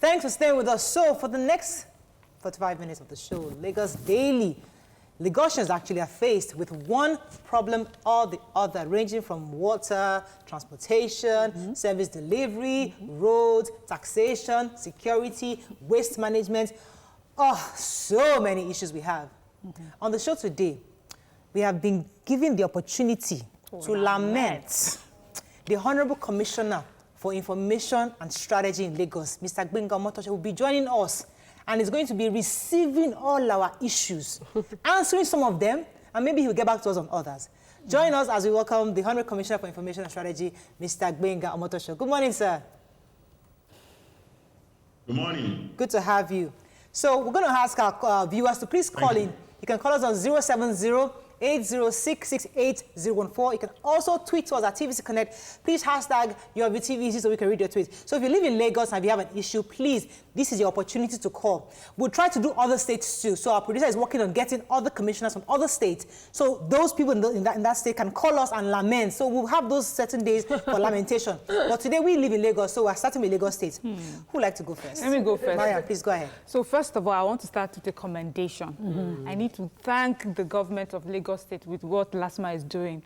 Thanks for staying with us. So for the next 45 minutes of the show, Lagos Daily, Lagosians actually are faced with one problem or the other, ranging from water, transportation, service delivery, roads, taxation, security, waste management. Oh, so many issues we have. On the show today, we have been given the opportunity to lament the Honorable Commissioner for Information and Strategy in Lagos, Mr. Gbenga Omotosho, will be joining us and is going to be receiving all our issues, answering some of them, and maybe he'll get back to us on others. Join us as we welcome the Honorable Commissioner for Information and Strategy, Mr. Gbenga Omotosho. Good morning, sir. Good morning. Good to have you. So we're going to ask our viewers to please call in. You can call us on 070-806-68014. You can also tweet to us at TVC Connect. Please hashtag your VTVC so we can read your tweets. So if you live in Lagos and if you have an issue, please, this is your opportunity to call. We'll try to do other states too. So our producer is working on getting other commissioners from other states. So those people in that state can call us and lament. So we'll have those certain days for lamentation. But today we live in Lagos, so we're starting with Lagos State. Who would like to go first? Let me go first. Mariam, please go ahead. So first of all, I want to start with a commendation. I need to thank the government of Lagos State with what LASMA is doing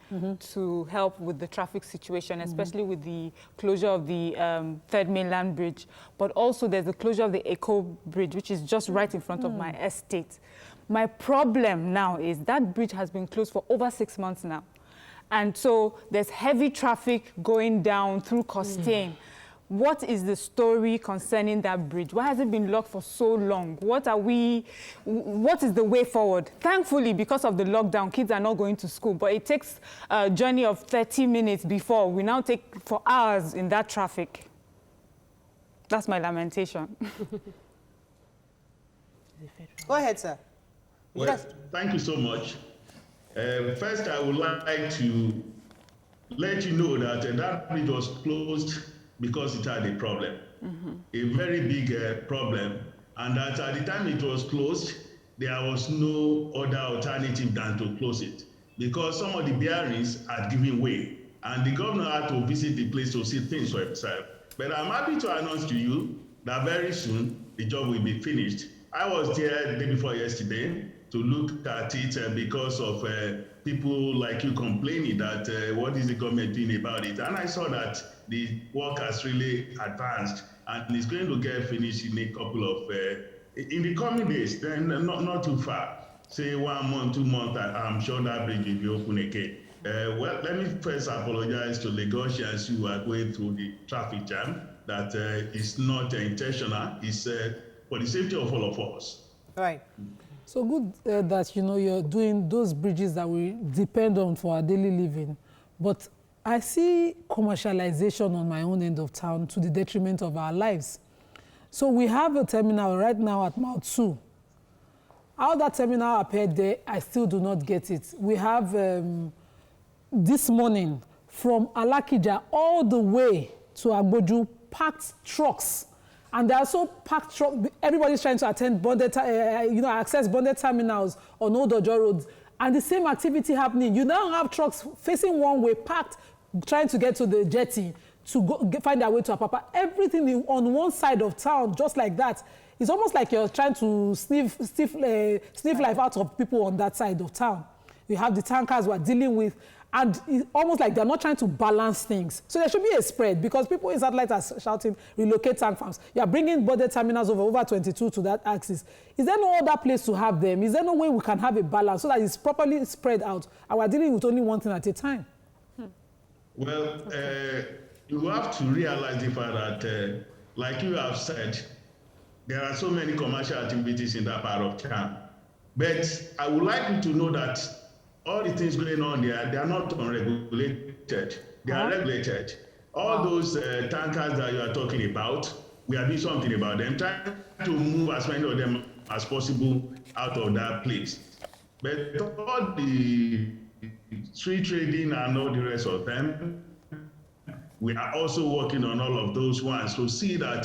to help with the traffic situation, especially with the closure of the Third Mainland Bridge. But also there's the closure of the Eko Bridge, which is just right in front of my estate. My problem now is that bridge has been closed for over 6 months now. And so there's heavy traffic going down through Costain. What is the story concerning that bridge? Why has it been locked for so long? What is the way forward? Thankfully, because of the lockdown, kids are not going to school, but it takes a journey of 30 minutes before. We now take for hours in that traffic. That's my lamentation. Go ahead, sir. Well, thank you so much. First, I would like to let you know that that bridge was closed because it had a problem, a very big problem, and that at the time it was closed, there was no other alternative than to close it because some of the bearings had given way, and the governor had to visit the place to see things for himself. But I'm happy to announce to you that very soon the job will be finished. I was there the day before yesterday to look at it because of people like you complaining that what is the government doing about it, and I saw that the work has really advanced and it's going to get finished in a couple of, in the coming days, then not too far, say 1 month, 2 months, I'm sure that bridge will be open again. Well, let me first apologize to Lagosians who are going through the traffic jam, that it's not intentional, it's for the safety of all of us. Right. So good that, you know, you're doing those bridges that we depend on for our daily living, but I see commercialization on my own end of town to the detriment of our lives. So we have a terminal right now at Mount 2. How that terminal appeared there, I still do not get it. We have this morning from Alakija all the way to Agboju packed trucks. And there are also packed trucks. Everybody's trying to attend bonded, access bonded terminals on Old Ojo roads. And the same activity happening. You now have trucks facing one way, packed, trying to get to the jetty to find their way to Apapa. Everything on one side of town, just like that. It's almost like you're trying to sniff life out of people on that side of town. You have the tankers we're dealing with, and it's almost like they're not trying to balance things. So there should be a spread, because people in satellite are shouting, relocate tank farms. You're bringing border terminals over 22 to that axis. Is there no other place to have them? Is there no way we can have a balance so that it's properly spread out, and we're dealing with only one thing at a time? Well, you have to realize the fact that, like you have said, there are so many commercial activities in that part of town. But I would like you to know that all the things going on there, they are not unregulated. They are regulated. All those tankers that you are talking about, we are doing something about them, trying to move as many of them as possible out of that place. But all the street trading and all the rest of them, we are also working on all of those ones to see that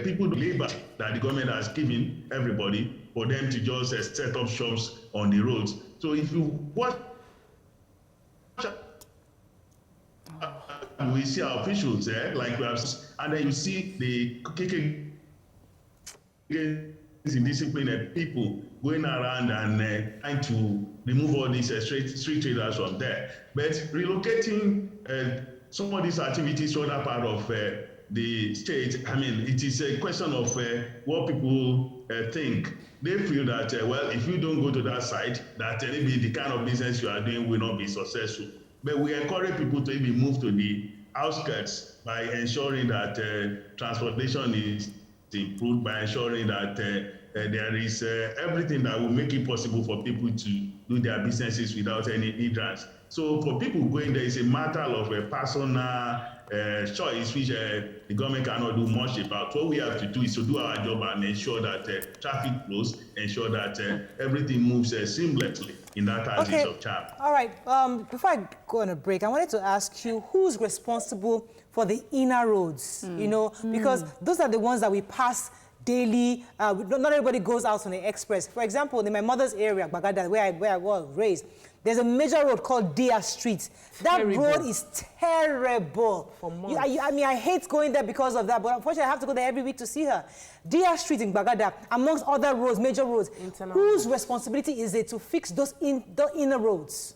people labor that the government has given everybody for them to just set up shops on the roads. So if you watch, we see our officials there, like we have, and then you see the KK disciplined people going around and trying to remove all these street traders from there. But relocating some of these activities to other part of the state, I mean, it is a question of what people think. They feel that, well, if you don't go to that site, that maybe the kind of business you are doing will not be successful. But we encourage people to even move to the outskirts by ensuring that transportation is improved, by ensuring that there is everything that will make it possible for people to do their businesses without any hindrance. So for people going there, it's a matter of a personal choice, which the government cannot do much about. What we have to do is to do our job and ensure that traffic flows, ensure that everything moves seamlessly in that axis of charm. All right. Before I go on a break, I wanted to ask you who's responsible for the inner roads, you know, because those are the ones that we pass daily. Not everybody goes out on the express. For example, in my mother's area, Bagada, where I was raised, there's a major road called Dia Street. That road is terrible. For months. I mean, I hate going there because of that, but unfortunately, I have to go there every week to see her. Dia Street in Bagada, amongst other roads, major roads, whose responsibility is it to fix those the inner roads?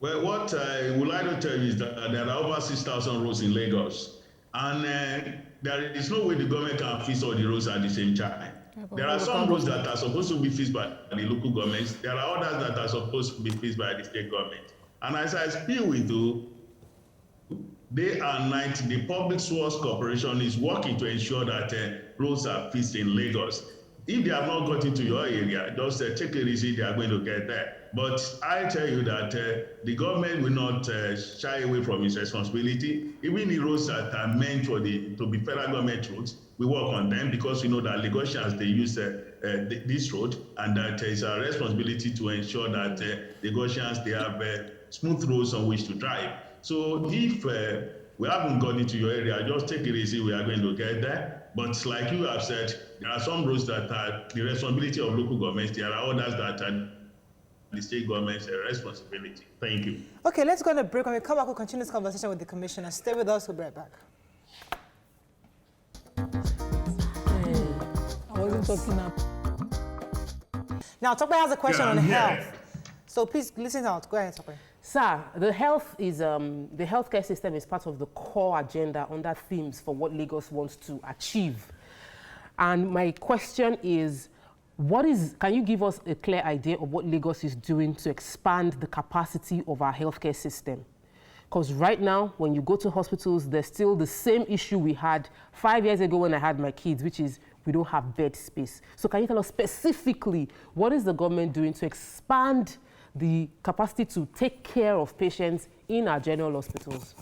Well, what I would like to tell you is that there are over 6,000 roads in Lagos, and there is no way the government can fix all the roads at the same time. There are some roads that are supposed to be fixed by the local governments. There are others that are supposed to be fixed by the state government. And as I speak with you, day and night, the Public Works Corporation is working to ensure that roads are fixed in Lagos. If they have not got into your area, just take it easy, they are going to get there. But I tell you that the government will not shy away from its responsibility. Even the roads that are meant to be federal government roads, we work on them because we know that Lagosians, they use this road, and that it's our responsibility to ensure that Lagosians, they have smooth roads on which to drive. So if we haven't got into your area, just take it easy, we are going to get there. But like you have said, there are some roads that are the responsibility of local governments. There are others that are the state government's responsibility. Thank you. Okay, let's go on a break. When we come back, we'll continue this conversation with the commissioner. Stay with us, we'll be right back. I wasn't talking up. Now, Tokwe has a question on health. So please listen out. Go ahead, Tokwe. Sir, the healthcare system is part of the core agenda under themes for what Lagos wants to achieve. And my question is, can you give us a clear idea of what Lagos is doing to expand the capacity of our healthcare system? Because right now, when you go to hospitals, there's still the same issue we had 5 years ago when I had my kids, which is we don't have bed space. So can you tell us specifically, what is the government doing to expand the capacity to take care of patients in our general hospitals?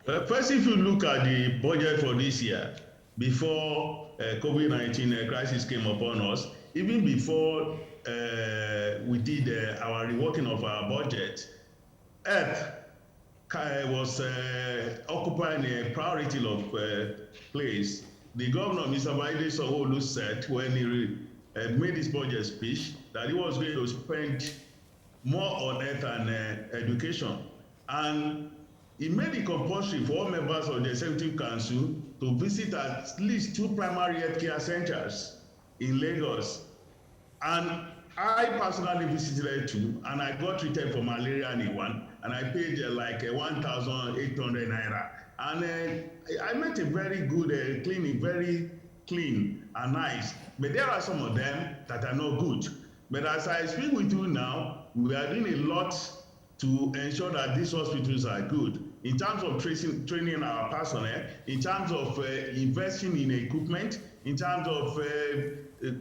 First, if you look at the budget for this year, before COVID-19 crisis came upon us, even before we did our reworking of our budget, health was occupying a priority of place. The governor, Mr. Baide Sanwo-Olu, said when he made his budget speech that he was going to spend more on health and education. And he made it compulsory for all members of the Executive Council to visit at least 2 primary healthcare centers in Lagos. And I personally visited 2, and I got treated for malaria in one, and I paid like 1,800 naira. And I met a very good clinic, very clean and nice. But there are some of them that are not good. But as I speak with you now, we are doing a lot to ensure that these hospitals are good in terms of training our personnel, in terms of investing in equipment, in terms of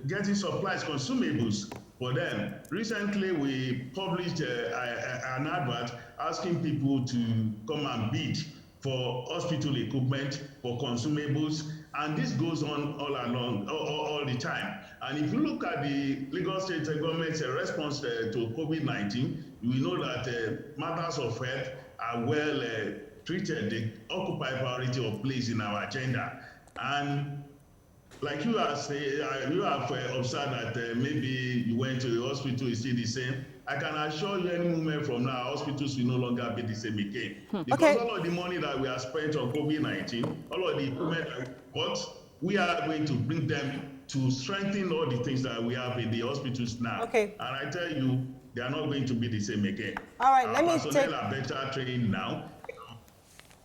getting supplies, consumables for them. Recently, we published an advert asking people to come and bid for hospital equipment, for consumables, and this goes on all along, all the time. And if you look at the Lagos State government's response to COVID-19, we know that matters of health are well treated. They occupy priority of place in our agenda. And like you have observed that maybe you went to the hospital, it's still the same. I can assure you any moment from now, hospitals will no longer be the same again. Because all of the money that we have spent on COVID-19, all of the equipment, we are going to bring them to strengthen all the things that we have in the hospitals now. Okay. And I tell you, they are not going to be the same again. All right, Our let me personnel take... are better trained now.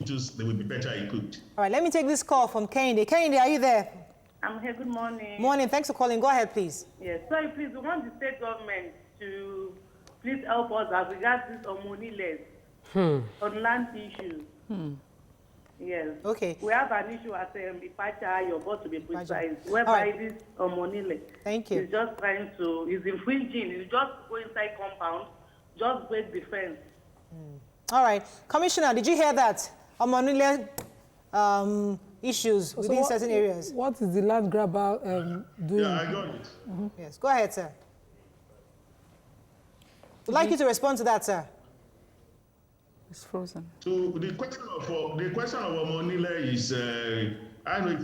They will be better equipped. All right, let me take this call from Kehinde. Kehinde, are you there? I'm here. Good morning. Morning. Thanks for calling. Go ahead, please. Yes. Sorry, please. We want the state government to please help us as regards this Omonile on land issues. Yes. Okay. We have an issue at Ipacha, your boss to be precise, All whereby right. this Omonile Thank you. is just trying to, is infringing, is just go inside compound, just break the fence. All right. Commissioner, did you hear that? Omonile issues within certain areas. What is the land grabber doing? Yeah, I got it. Yes. Go ahead, sir. Would like you to respond to that, sir. It's frozen. So the question of Omonile is, I know.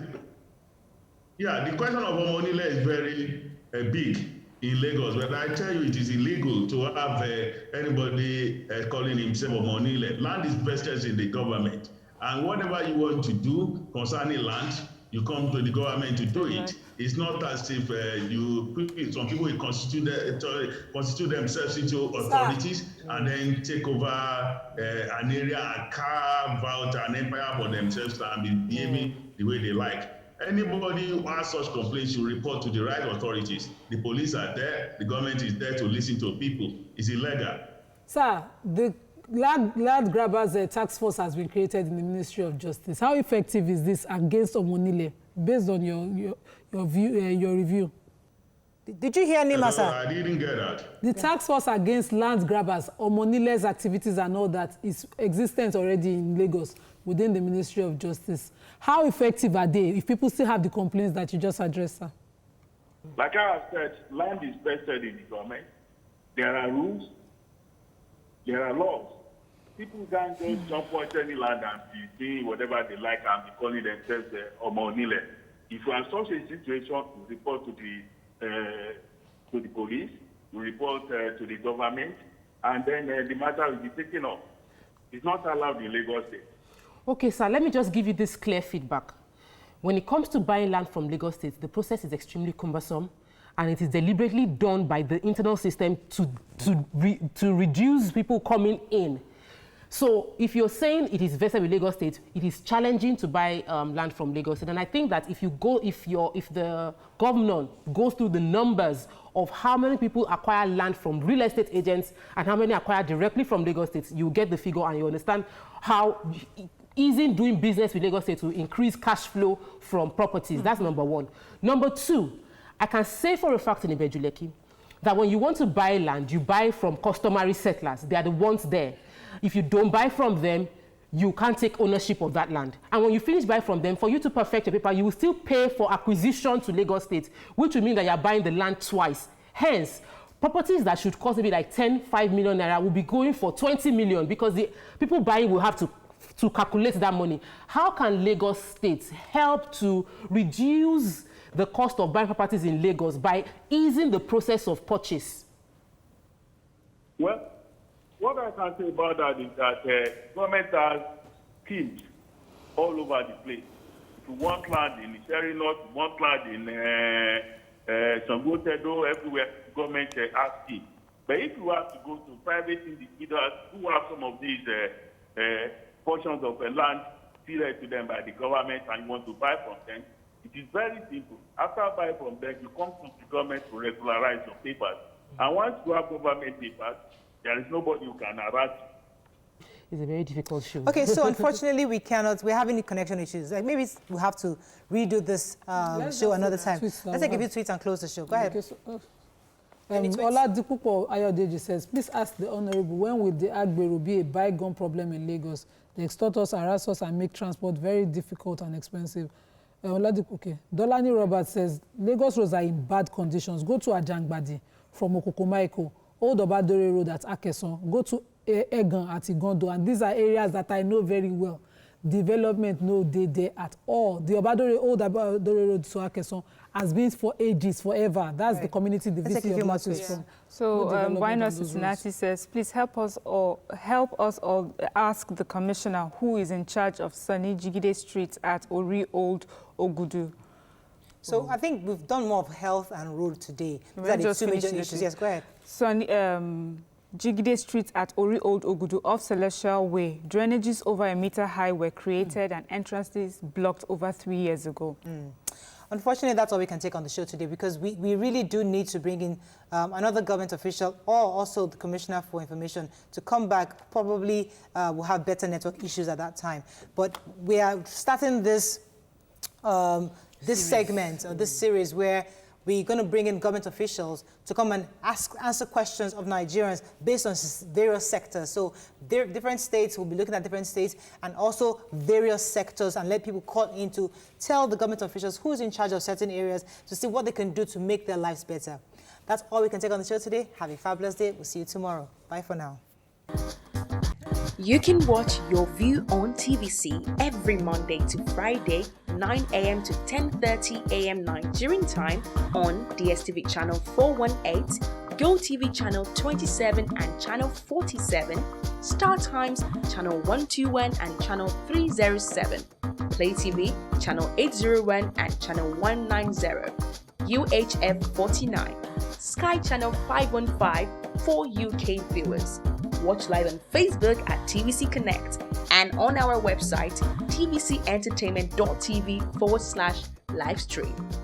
Yeah, the question of Omonile is very big in Lagos, but I tell you, it is illegal to have anybody calling himself Omonile. Land is vested in the government, and whatever you want to do concerning land, you come to the government to do it. It's not as if some people will constitute themselves into authorities and then take over an area and carve out an empire for themselves and be behaving the way they like. Anybody who has such complaints should report to the right authorities. The police are there. The government is there to listen to people. It's illegal. Sir, the land grabbers task force has been created in the Ministry of Justice. How effective is this against Omonile, based on your review? Did you hear Nima, sir? I didn't get that. The task force against land grabbers, Omonile's activities and all that is existent already in Lagos within the Ministry of Justice. How effective are they if people still have the complaints that you just addressed, sir? Like I have said, land is vested in the government. There are rules. There are laws. People can't just jump on any land and be doing whatever they like and be calling themselves Omonile. If you are such a situation, you report to the police, you report to the government, and then the matter will be taken up. It's not allowed in Lagos State. Okay, sir, let me just give you this clear feedback. When it comes to buying land from Lagos State, the process is extremely cumbersome, and it is deliberately done by the internal system to reduce people coming in. So if you're saying it is vested with Lagos State, it is challenging to buy land from Lagos State. And I think that if the governor goes through the numbers of how many people acquire land from real estate agents and how many acquire directly from Lagos State, you get the figure and you understand how easy doing business with Lagos State will increase cash flow from properties. That's number one. Number two, I can say for a fact in Ibejuleki that when you want to buy land, you buy from customary settlers. They are the ones there. If you don't buy from them, you can't take ownership of that land. And when you finish buying from them, for you to perfect your paper, you will still pay for acquisition to Lagos State, which will mean that you're buying the land twice. Hence, properties that should cost maybe like 5 million naira will be going for 20 million because the people buying will have to calculate that money. How can Lagos State help to reduce the cost of buying properties in Lagos by easing the process of purchase? Well, what I can say about that is that government has schemes all over the place. If you want land in Sherry North, you want land in Sangotedo, everywhere, government has schemes. But if you have to go to private individuals who have some of these portions of land ceded to them by the government and you want to buy from them, it is very simple. After buying from them, you come to the government to regularize your papers. And once you have government papers, there is nobody who can harass you. It's a very difficult show. Okay, so unfortunately we're having connection issues. Like maybe we'll have to redo this show another time. Let's take a few tweets and close the show. Go ahead. Oladipupo Ayodeji says, please ask the Honorable, when will the Agbero be a bygone problem in Lagos? They extort us, harass us, and make transport very difficult and expensive. Okay. Dolani Robert says, Lagos roads are in bad conditions. Go to Ajangbadi from Okokomaiko, Old Obadore Road at Akeson, go to Egan at Igondo, and these are areas that I know very well. Development no day there at all. The Old Obadore Road to Akeson has been for ages, forever. That's the community the VC of Lagos is from. So why not Cincinnati says, please help us all ask the commissioner who is in charge of Sunny Jigide Street at Ori Old Ogudu. So I think we've done more of health and road today. These We'll are the just two finish major this issues. week. Yes, go ahead. So, Jigide Street at Ori Old Ogudu off Celestial Way, drainages over a meter high were created and entrances blocked over 3 years ago. Unfortunately, that's all we can take on the show today because we really do need to bring in another government official or also the Commissioner for Information to come back. Probably we'll have better network issues at that time. But we are starting this this segment or this series where we're going to bring in government officials to come and answer questions of Nigerians based on various sectors. So different states will be looking at different states and also various sectors and let people call in to tell the government officials who's in charge of certain areas to see what they can do to make their lives better. That's all we can take on the show today. Have a fabulous day. We'll see you tomorrow. Bye for now. You can watch Your View on TVC every Monday to Friday, 9 a.m. to 10:30 a.m. Nigerian time on DSTV channel 418, GOTV channel 27 and channel 47, StarTimes channel 121 and channel 307, Play TV channel 801 and channel 190, UHF 49, Sky channel 515 for UK viewers. Watch live on Facebook at TVC Connect and on our website tvcentertainment.tv/livestream.